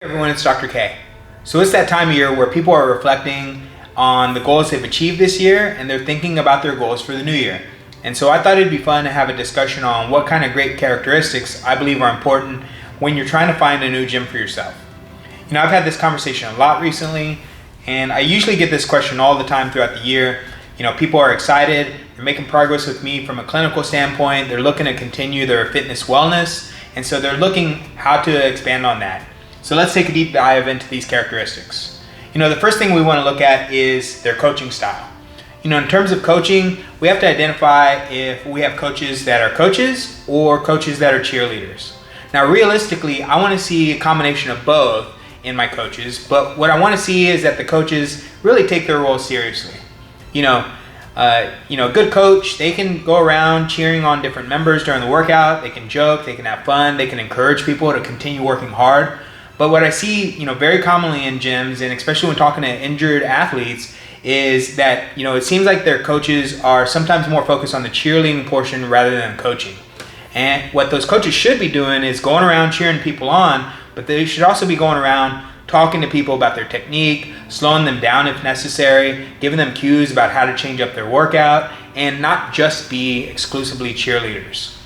Hey everyone, it's Dr. K. So it's that time of year where people are reflecting on the goals they've achieved this year and they're thinking about their goals for the new year. And so I thought it'd be fun to have a discussion on what kind of great characteristics I believe are important when you're trying to find a new gym for yourself. You know, I've had this conversation a lot recently, and I usually get this question all the time throughout the year. You know, people are excited, they're making progress with me from a clinical standpoint, they're looking to continue their fitness wellness, and so they're looking how to expand on that. So let's take a deep dive into these characteristics. You know, the first thing we want to look at is their coaching style. You know, in terms of coaching, we have to identify if we have coaches that are coaches or coaches that are cheerleaders. Now, realistically, I want to see a combination of both in my coaches, but what I want to see is that the coaches really take their role seriously. A good coach, they can go around cheering on different members during the workout, they can joke, they can have fun, they can encourage people to continue working hard. But what I see, very commonly in gyms, and especially when talking to injured athletes, is that, it seems like their coaches are sometimes more focused on the cheerleading portion rather than coaching. And what those coaches should be doing is going around cheering people on, but they should also be going around talking to people about their technique, slowing them down if necessary, giving them cues about how to change up their workout, and not just be exclusively cheerleaders.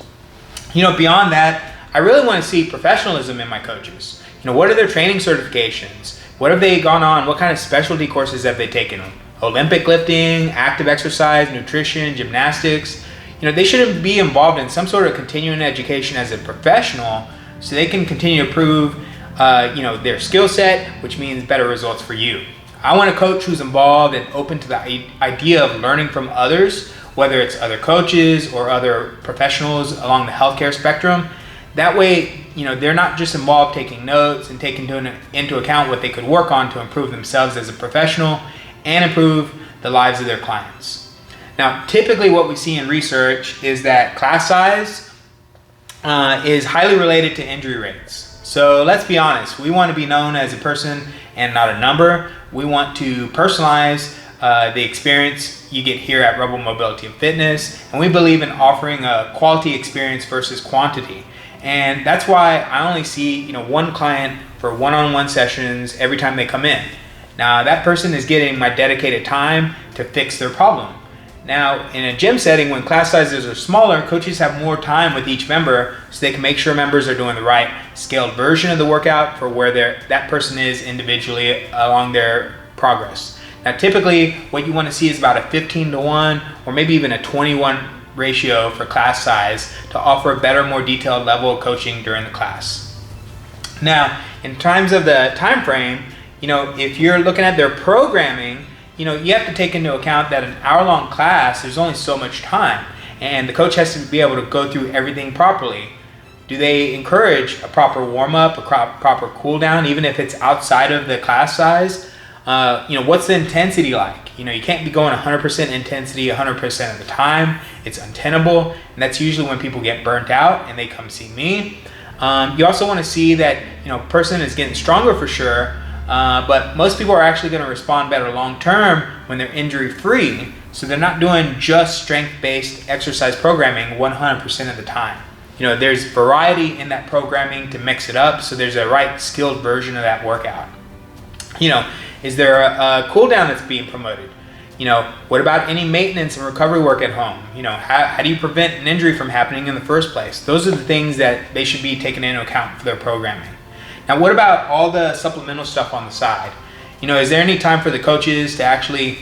Beyond that, I really want to see professionalism in my coaches. What are their training certifications? What have they gone on? What kind of specialty courses have they taken? Olympic lifting, active exercise, nutrition, gymnastics. They should be involved in some sort of continuing education as a professional so they can continue to improve their skill set, which means better results for you. I want a coach who's involved and open to the idea of learning from others, whether it's other coaches or other professionals along the healthcare spectrum. That way, they're not just involved taking notes and taking into account what they could work on to improve themselves as a professional and improve the lives of their clients. Now, typically what we see in research is that class size is highly related to injury rates. So let's be honest, we want to be known as a person and not a number. We want to personalize the experience you get here at Rebel Mobility and Fitness, and we believe in offering a quality experience versus quantity. And that's why I only see one client for one-on-one sessions every time they come in. Now that person is getting my dedicated time to fix their problem. Now in a gym setting, when class sizes are smaller, coaches have more time with each member so they can make sure members are doing the right scaled version of the workout for where that person is individually along their progress. Now typically what you want to see is about a 15-to-1 or maybe even a 20-to-1 ratio for class size to offer a better, more detailed level of coaching during the class. Now, in terms of the time frame, if you're looking at their programming, you have to take into account that an hour-long class, there's only so much time, and the coach has to be able to go through everything properly. Do they encourage a proper warm-up, a proper cool-down, even if it's outside of the class size? What's the intensity like? You can't be going 100% intensity 100% of the time. It's untenable, and that's usually when people get burnt out and they come see me. You also want to see that person is getting stronger for sure, but most people are actually going to respond better long term when they're injury free, so they're not doing just strength-based exercise programming 100% of the time. There's variety in that programming to mix it up, so there's a right skilled version of that workout. Is there a cool down that's being promoted? What about any maintenance and recovery work at home? How do you prevent an injury from happening in the first place? Those are the things that they should be taking into account for their programming. Now, what about all the supplemental stuff on the side? Is there any time for the coaches to actually,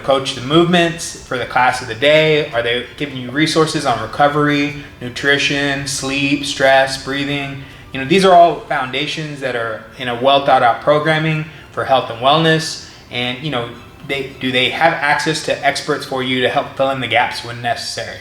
coach the movements for the class of the day? Are they giving you resources on recovery, nutrition, sleep, stress, breathing? These are all foundations that are in a well thought out programming for health and wellness, and do they have access to experts for you to help fill in the gaps when necessary?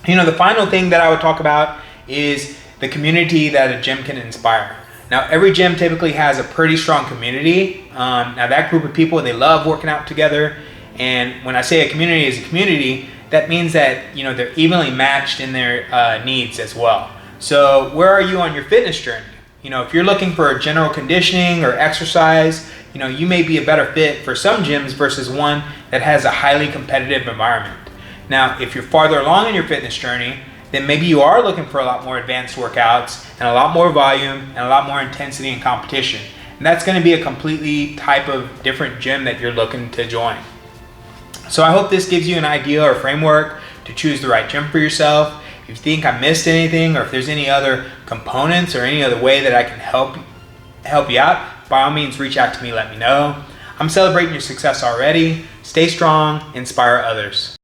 The final thing that I would talk about is the community that a gym can inspire. Now every gym typically has a pretty strong community. Now that group of people, they love working out together, and when I say a community is a community, that means that they're evenly matched in their needs as well. So where are you on your fitness journey? If you're looking for general conditioning or exercise, you may be a better fit for some gyms versus one that has a highly competitive environment. Now, if you're farther along in your fitness journey then maybe you are looking for a lot more advanced workouts and a lot more volume and a lot more intensity and competition. And that's going to be a completely type of different gym that you're looking to join. So I hope this gives you an idea or framework to choose the right gym for yourself. If you think I missed anything, or if there's any other components or any other way that I can help you out, by all means reach out to me, let me know. I'm celebrating your success already. Stay strong, inspire others.